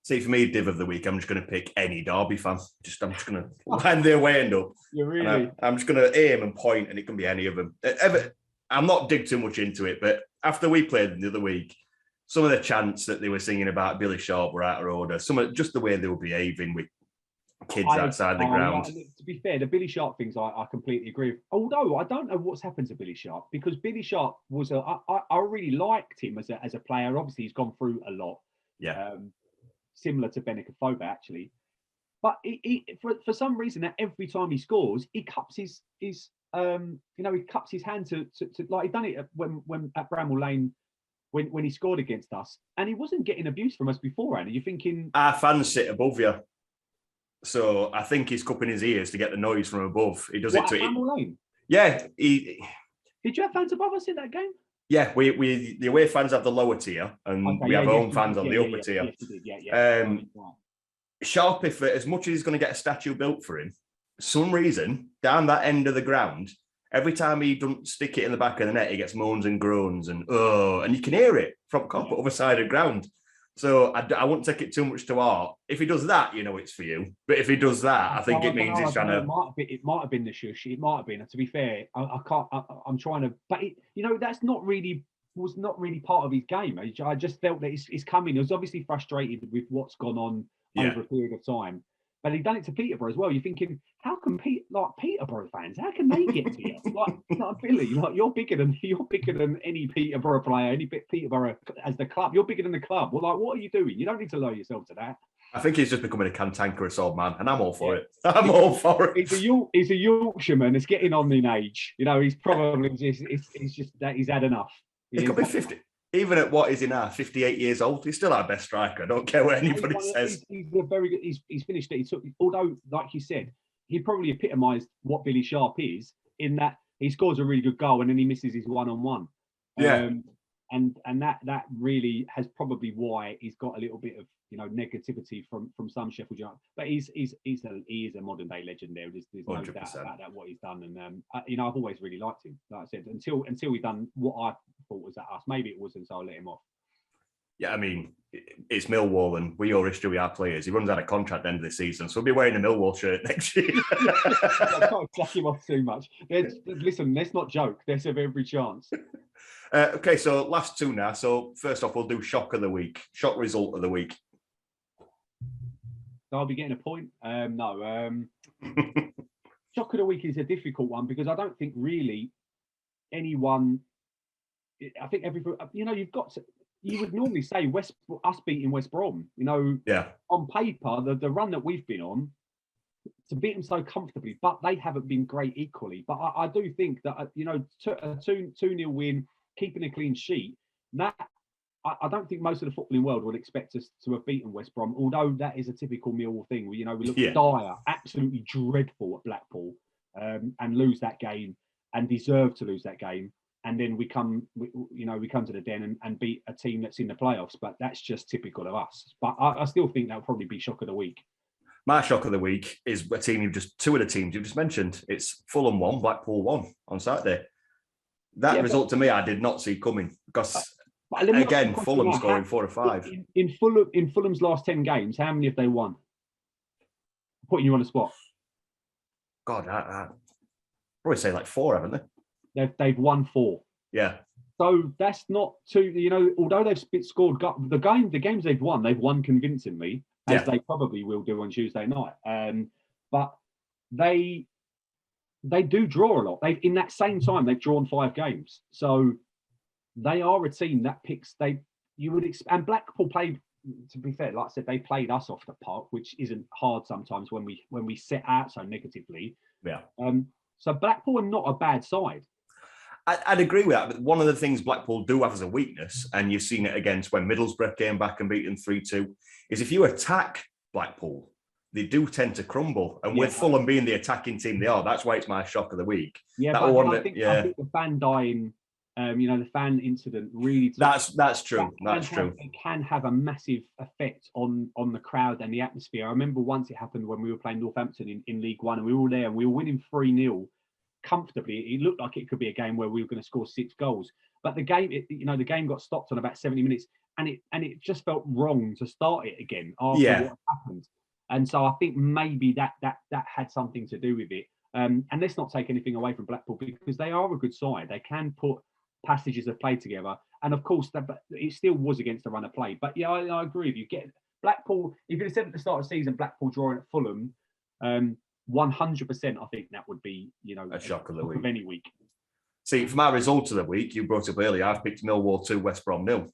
See, for me, div of the week, I'm just going to pick any Derby fan. I'm just going to line their way end up. You really? I'm just going to aim and point, and it can be any of them. I'm not dig too much into it, but after we played the other week, some of the chants that they were singing about Billy Sharp were out of order. Some of just the way they were behaving with kids outside the ground. To be fair, the Billy Sharp things I completely agree with. Although I don't know what's happened to Billy Sharp, because Billy Sharp was I really liked him as a player. Obviously, he's gone through a lot. Yeah. Similar to Benica Foba, actually. But for some reason, every time he scores, he cups his he cups his hand to like he done it when at Bramall Lane. When he scored against us, and he wasn't getting abuse from us beforehand. And you're thinking, our fans sit above you, so I think he's cupping his ears to get the noise from above. He does it to Bramall Lane? Yeah. Did you have fans above us in that game? Yeah, we the away fans have the lower tier, and we have home fans on the upper tier. Sharp, if as much as he's going to get a statue built for him, for some reason down that end of the ground, every time he doesn't stick it in the back of the net, he gets moans and groans and you can hear it from the other side of the ground. So I wouldn't take it too much to heart. If he does that, you know it's for you. But if he does that, I think it means he's trying to. It might have been the shush. It might have been. To be fair, I can't. I'm trying to. But that's was not really part of his game. I just felt that he's coming. He was obviously frustrated with what's gone on over a period of time. But he'd done it to Peterborough as well. You're thinking, how can Peterborough fans? How can they get to you? like Billy, you're bigger than any Peterborough player, any Peterborough as the club. You're bigger than the club. Well, like, what are you doing? You don't need to lower yourself to that. I think he's just becoming a cantankerous old man, and I'm all for it. I'm all for it. He's a Yorkshireman. It's getting on in age. He's probably he's just that he's had enough. He could be 50. Even at what is he now, 58 years old, he's still our best striker. I don't care what anybody says. He's a very good. He's finished it. Although, like you said, he probably epitomised what Billy Sharp is in that he scores a really good goal and then he misses his one-on-one. Yeah. And that really has probably why he's got a little bit of negativity from some Sheffield United. But he is a modern day legend. There's no 100%. doubt about that, what he's done. And I've always really liked him. Like I said, until he done what I thought was at us. Maybe it wasn't, so I let him off. Yeah, I mean, it's Millwall, and we all history with our players. He runs out of contract at the end of the season, so we'll be wearing a Millwall shirt next year. I can't jack him off too much. Listen, let's not joke. There's every chance. Okay, so last two now. So first off, we'll do shock of the week, shock result of the week. So I'll be getting a point. No. Shock of the week is a difficult one because I don't think really anyone. I think you've got to. You would normally say us beating West Brom. Yeah. On paper, the run that we've been on, to beat them so comfortably, but they haven't been great equally. But I do think that a 2-0 win, keeping a clean sheet, that I don't think most of the footballing world would expect us to have beaten West Brom. Although that is a typical Millwall thing. We look dire, absolutely dreadful at Blackpool, and lose that game and deserve to lose that game. And then we come to the Den and beat a team that's in the playoffs. But that's just typical of us. But I still think that'll probably be shock of the week. My shock of the week is a team two of the teams you've just mentioned. It's Fulham 1, Blackpool 1 on Saturday. That result to me, I did not see coming because again, Fulham scoring 4 or 5. In Fulham's last 10 games, how many have they won? Putting you on the spot. God, I probably say like 4, haven't they? They've won 4. Yeah. So that's not too, although they've scored the games they've won convincingly, as they probably will do on Tuesday night. But they do draw a lot. In that same time, they've drawn 5 games. So they are a team that and Blackpool played, to be fair, like I said, they played us off the park, which isn't hard sometimes when we set out so negatively. Yeah. So Blackpool are not a bad side. I'd agree with that, but one of the things Blackpool do have as a weakness, and you've seen it against when Middlesbrough came back and beat them 3-2, is if you attack Blackpool, they do tend to crumble. And with Fulham being the attacking team they are, that's why it's my shock of the week. Yeah, I think the fan dying, the fan incident really... That's true. That's true. It can have a massive effect on the crowd and the atmosphere. I remember once it happened when we were playing Northampton in League One, and we were all there and we were winning 3-0. Comfortably. It looked like it could be a game where we were going to score 6 goals, but the game got stopped on about 70 minutes, and it just felt wrong to start it again after what happened. And so I think maybe that had something to do with it. And let's not take anything away from Blackpool, because they are a good side. They can put passages of play together, and of course it still was against the run of play. But yeah, I agree with you. Get Blackpool. If you'd said at the start of the season Blackpool drawing at Fulham, 100%, I think that would be, a shock of the week. Of any week. See, for my result of the week, you brought up earlier, I've picked Millwall 2, West Brom 0.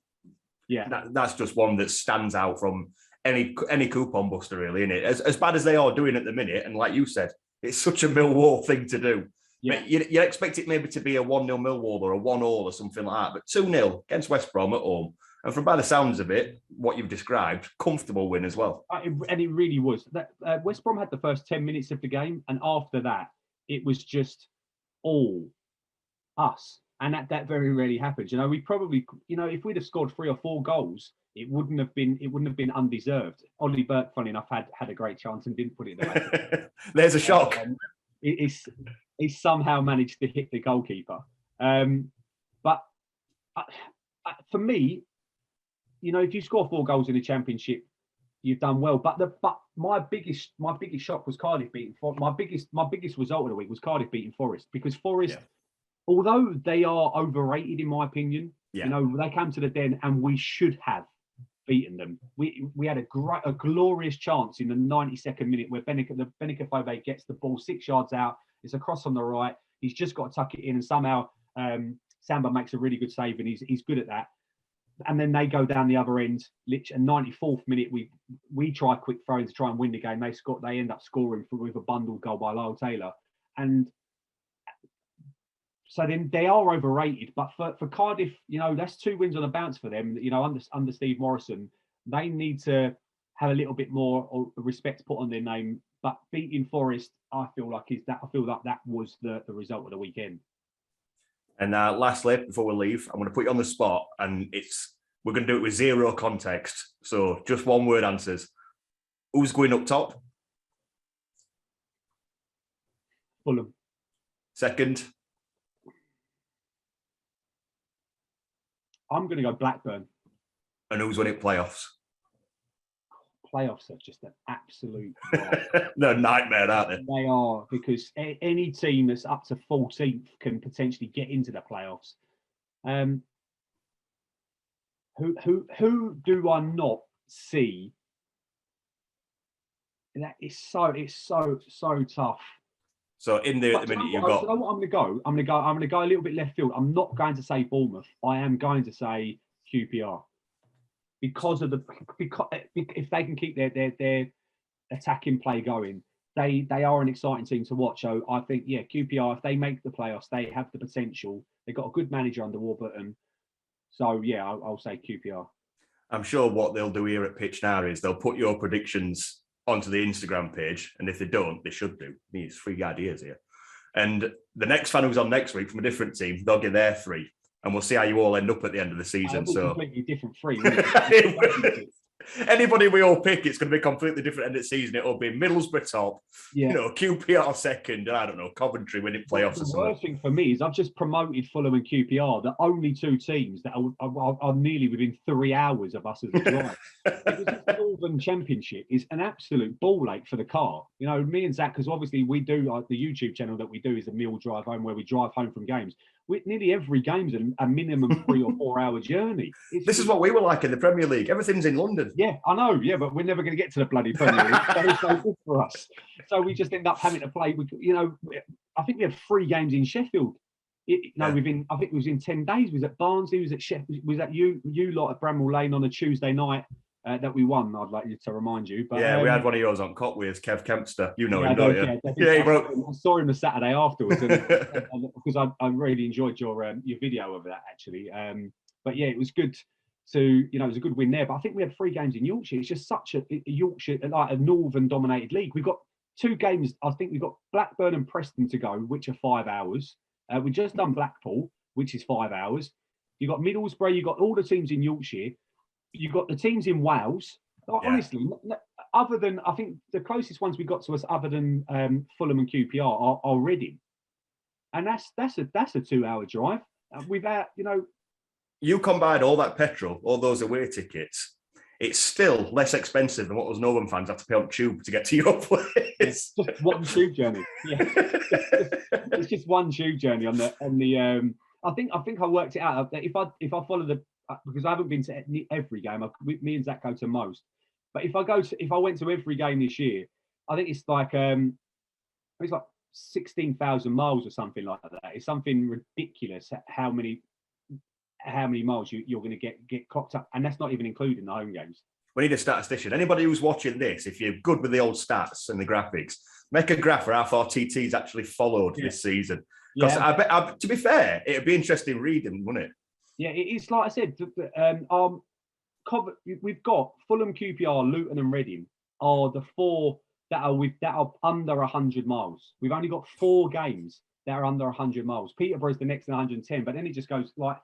Yeah, that's just one that stands out from any coupon buster, really, isn't it? As bad as they are doing at the minute, and like you said, it's such a Millwall thing to do. Yeah. You expect it maybe to be a 1-0 Millwall or a 1-1 or something like that, but 2-0 against West Brom at home. And from by the sounds of it, what you've described, comfortable win as well. And it really was. That West Brom had the first 10 minutes of the game, and after that, it was just all us. And that very rarely happens. We probably, if we'd have scored 3 or 4 goals, it wouldn't have been undeserved. Ollie Burke, funny enough, had a great chance and didn't put it in the back. There's a shock. He somehow managed to hit the goalkeeper. But for me, if you score 4 goals in the Championship, you've done well. But my biggest shock was Cardiff beating Forest. My biggest result of the week was Cardiff beating Forest, because Forest, although they are overrated in my opinion, they came to the Den and we should have beaten them. We had a glorious chance in the 92nd minute where Benica Fobe gets the ball 6 yards out. It's a cross on the right. He's just got to tuck it in, and somehow Samba makes a really good save, and he's good at that. And then they go down the other end. Literally, 94th minute, we try quick throwing to try and win the game. They end up scoring with a bundled goal by Lyle Taylor, and so then they are overrated. But for Cardiff, that's 2 wins on a bounce for them. Under Steve Morrison, they need to have a little bit more respect put on their name. But beating Forest, I feel like that was the result of the weekend. And lastly, before we leave, I'm going to put you on the spot, and we're going to do it with 0 context. So just 1-word answers. Who's going up top? Fulham. Second? I'm going to go Blackburn. And who's winning playoffs? Playoffs are just an absolute they're a nightmare, aren't they? They are, because any team that's up to 14th can potentially get into the playoffs. Who do I not see? That is so tough. So in the minute you've got. So what I'm going to go a little bit left field. I'm not going to say Bournemouth. I am going to say QPR. Because if they can keep their attacking play going, they are an exciting team to watch. So I think, QPR, if they make the playoffs, they have the potential. They've got a good manager under Warburton. So I'll say QPR. I'm sure what they'll do here at Pitch Now is they'll put your predictions onto the Instagram page, and if they don't, they should do. There's 3 ideas here. And the next fan who's on next week from a different team, they'll get their 3. And we'll see how you all end up at the end of the season. So completely different 3. Anybody we all pick, it's going to be completely different end of the season. It'll be Middlesbrough top, QPR second, and I don't know, Coventry winning playoffs or something. The something. worst thing for me is I've just promoted Fulham and QPR, the only two teams that are nearly within 3 hours of us as a drive. Because this Northern Championship is an absolute ball ache for the car. Me and Zach, because obviously we do the YouTube channel that we do is a Mill Drive Home, where we drive home from games. Nearly every game's a minimum 3 or 4 hour journey. This is what we were like in the Premier League. Everything's in London. Yeah, I know. Yeah, but we're never going to get to the bloody Premier League. So it's no good for us. So we just end up having to play. I think we had 3 games in Sheffield. Within I think it was in 10 days. We was at Barnsley, was at Sheffield, was at you lot at Bramall Lane on a Tuesday night. That we won, I'd like you to remind you. But we had one of yours on Cotwears, Kev Kempster. Him, don't you? I saw him the Saturday afterwards, because I really enjoyed your video of that actually. But yeah, it was good to it was a good win there. But I think we had 3 games in Yorkshire. It's just such a Yorkshire, like a northern dominated league. We've got 2 games. I think we've got Blackburn and Preston to go, which are 5 hours. We've just done Blackpool, which is 5 hours. You've got Middlesbrough. You've got all the teams in Yorkshire. You've got the teams in Wales. Honestly, other than, I think the closest ones we got to us, other than Fulham and QPR, are Reading, and that's a 2 hour drive. Without you combine all that petrol, all those away tickets, it's still less expensive than what those Northern fans have to pay on tube to get to your place. It's just one tube journey. Yeah, it's just one tube journey on the. I think I worked it out that if I follow the, because I haven't been to every game. Me and Zach go to most. But if I went to every game this year, I think it's like 16,000 miles or something like that. It's something ridiculous how many miles you're going to get clocked up, and that's not even including the home games. We need a statistician. Anybody who's watching this, if you're good with the old stats and the graphics, make a graph for how far TT's actually followed this season. Because to be fair, it'd be interesting reading, wouldn't it? Yeah, it's like I said. We've got Fulham, QPR, Luton, and Reading are the 4 that are under 100 miles. We've only got 4 games that are under 100 miles. Peterborough's the next 110, but then it just goes like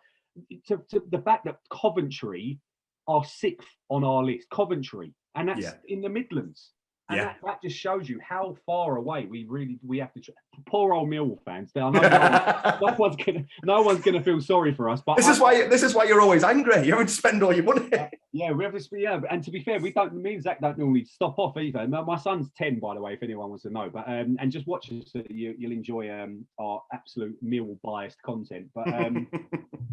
to the fact that Coventry are 6th on our list. Coventry, and that's in the Midlands. And that just shows you how far away we have to. Poor old Millwall fans. No one's gonna feel sorry for us. But this is why you're always angry. You're having to spend all your money. We have to. Yeah, and to be fair, me and Zach don't normally stop off either. My son's 10, by the way, if anyone wants to know. But and just watch us, so you'll enjoy our absolute Millwall biased content. But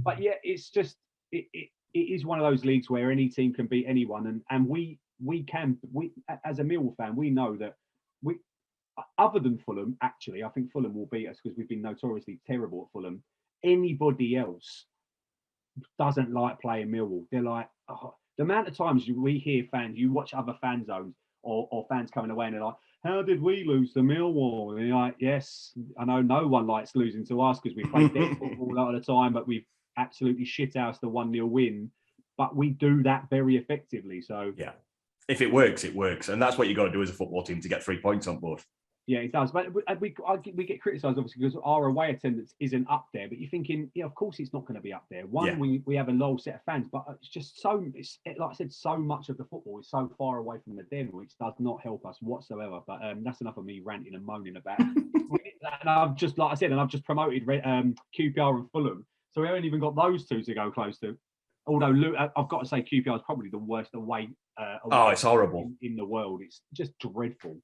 but yeah, it's just it is one of those leagues where any team can beat anyone, and we as a Millwall fan, we know that other than Fulham, actually, I think Fulham will beat us because we've been notoriously terrible at Fulham. Anybody else doesn't like playing Millwall. They're like, the amount of times we hear fans, you watch other fan zones or fans coming away and they're like, how did we lose to Millwall? And you're like, yes, I know no one likes losing to us because we play dead football a lot of the time, but we've absolutely shit house the 1-0 win. But we do that very effectively. So yeah. If it works, it works. And that's what you got to do as a football team to get 3 points on board. Yeah, it does. But we get criticised, obviously, because our away attendance isn't up there. But you're thinking, of course it's not going to be up there. We have a low set of fans, but it's just like I said, so much of the football is so far away from the den, which does not help us whatsoever. But that's enough of me ranting and moaning about it. And I've just, like I said, I've just promoted QPR and Fulham. So we haven't even got those 2 to go close to. Although I've got to say QPR is probably the worst away it's horrible in the world. It's just dreadful.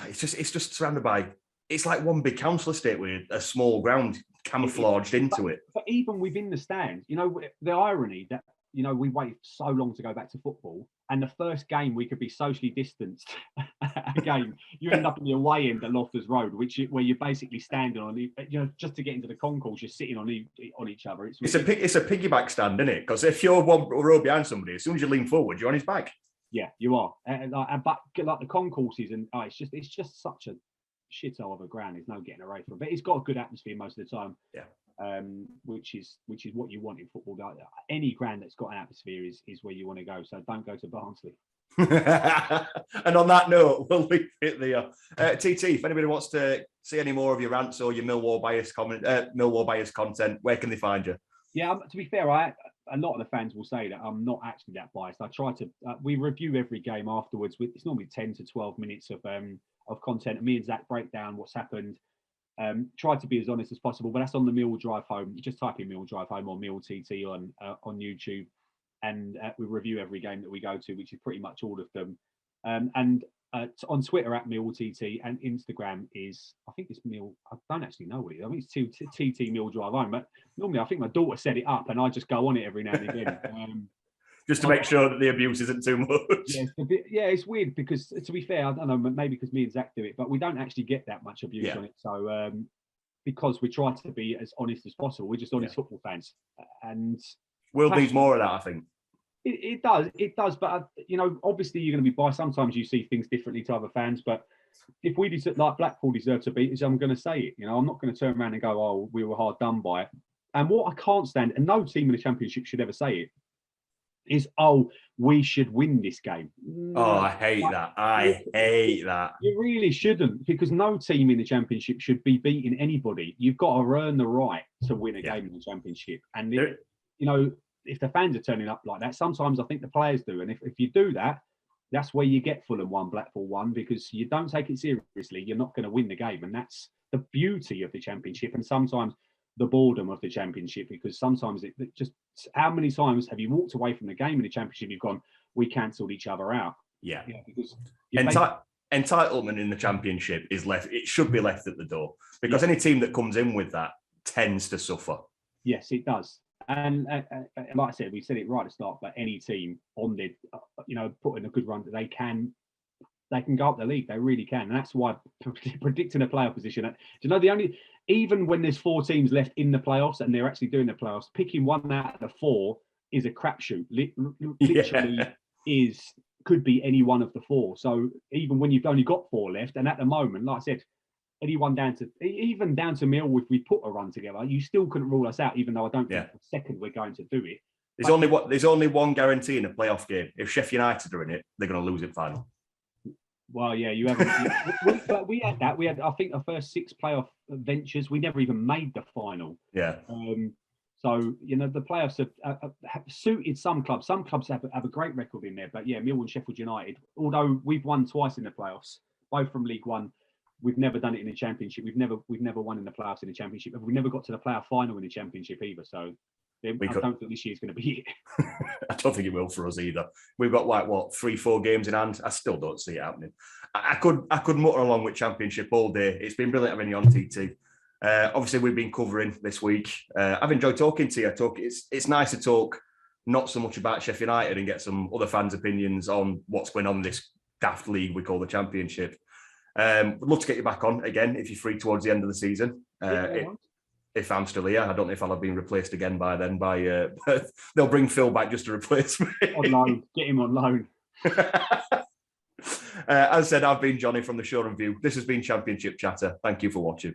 It's just surrounded by. It's like one big council estate with a small ground camouflaged into it. But even within the stand, the irony that we wait so long to go back to football, and the first game we could be socially distanced. Again, you end up in the away end at Loftus Road, where you're basically standing on, just to get into the concourse, you're sitting on each other. It's a piggyback stand, isn't it? Because if you're one row behind somebody, as soon as you lean forward, you're on his back. Yeah, you are. But like the concourses, and it's just such a shithole of a ground. There's no getting away from it. But it's got a good atmosphere most of the time. Yeah. Which is what you want in football. Any ground that's got an atmosphere is where you want to go. So don't go to Barnsley. And on that note, we'll leave it there. TT, if anybody wants to see any more of your rants or your Millwall bias content, where can they find you? Yeah, to be fair, a lot of the fans will say that I'm not actually that biased. I try to. We review every game afterwards. It's normally 10 to 12 minutes of content. Me and Zach break down what's happened. Try to be as honest as possible, but that's on the Mill Drive Home. You just type in Mill Drive Home or Mill TT on YouTube, and we review every game that we go to, which is pretty much all of them. And on Twitter at Mill TT, and Instagram is, I think it's Mill. I don't actually know what it is. I think it's TT Mill Drive Home. But normally, I think my daughter set it up, and I just go on it every now and again. Just to make sure that the abuse isn't too much. Yeah, it's weird because, to be fair, I don't know, maybe because me and Zach do it, but we don't actually get that much abuse on it. So because we try to be as honest as possible, we're just honest football fans, and we'll need more of that, I think. It does. But obviously, you're going to be biased. Sometimes you see things differently to other fans, but if we like Blackpool deserve to beat us, I'm going to say it. I'm not going to turn around and go, "Oh, we were hard done by it." And what I can't stand, and no team in the Championship should ever say it, is, "Oh, we should win this game." No, I hate that. I hate that. You really shouldn't, because no team in the Championship should be beating anybody. You've got to earn the right to win a game in the Championship. And if the fans are turning up like that, sometimes I think the players do. And if you do that, that's where you get Fulham 1, Blackpool 1, because you don't take it seriously. You're not going to win the game. And that's the beauty of the Championship. And sometimes the boredom of the Championship, because sometimes it just, how many times have you walked away from the game in the Championship, you've gone, we cancelled each other out? Yeah. Because entitlement in the Championship is left, it should be left at the door, because any team that comes in with that tends to suffer. Yes, it does. And like I said, we said it right at the start, but any team on the, put in a good run, they can go up the league. They really can. And that's why predicting a playoff position, even when there's 4 teams left in the playoffs and they're actually doing the playoffs, picking one out of the 4 is a crapshoot. Literally could be any one of the 4. So even when you've only got 4 left, and at the moment, like I said, anyone down to Mill, if we put a run together, you still couldn't rule us out, even though I don't think for a second we're going to do it. There's only one guarantee in a playoff game. If Sheffield United are in it, they're going to lose it final. Well, yeah, you haven't. But we had that. We had, I think, the first 6 playoff ventures. We never even made the final. Yeah. So the playoffs have suited some clubs. Some clubs have a great record in there. But yeah, Millwall and Sheffield United. Although we've won twice in the playoffs, both from League One, we've never done it in the Championship. We've never won in the playoffs in the Championship. We've never got to the playoff final in the Championship either. So I don't think this year's going to be it. I don't think it will for us either. We've got 3-4 games in hand. I still don't see it happening. I could mutter along with Championship all day. It's been brilliant having you on, TT. Obviously, we've been covering this week. I've enjoyed talking to you. It's nice to talk not so much about Sheffield United and get some other fans' opinions on what's going on in this daft league we call the Championship. Would love to get you back on again if you're free towards the end of the season. If I'm still here, I don't know if I'll have been replaced again by then. They'll bring Phil back just to replace me. On loan, get him on loan. As I said, I've been Jonny from the Shoreham View. This has been Championship Chatter. Thank you for watching.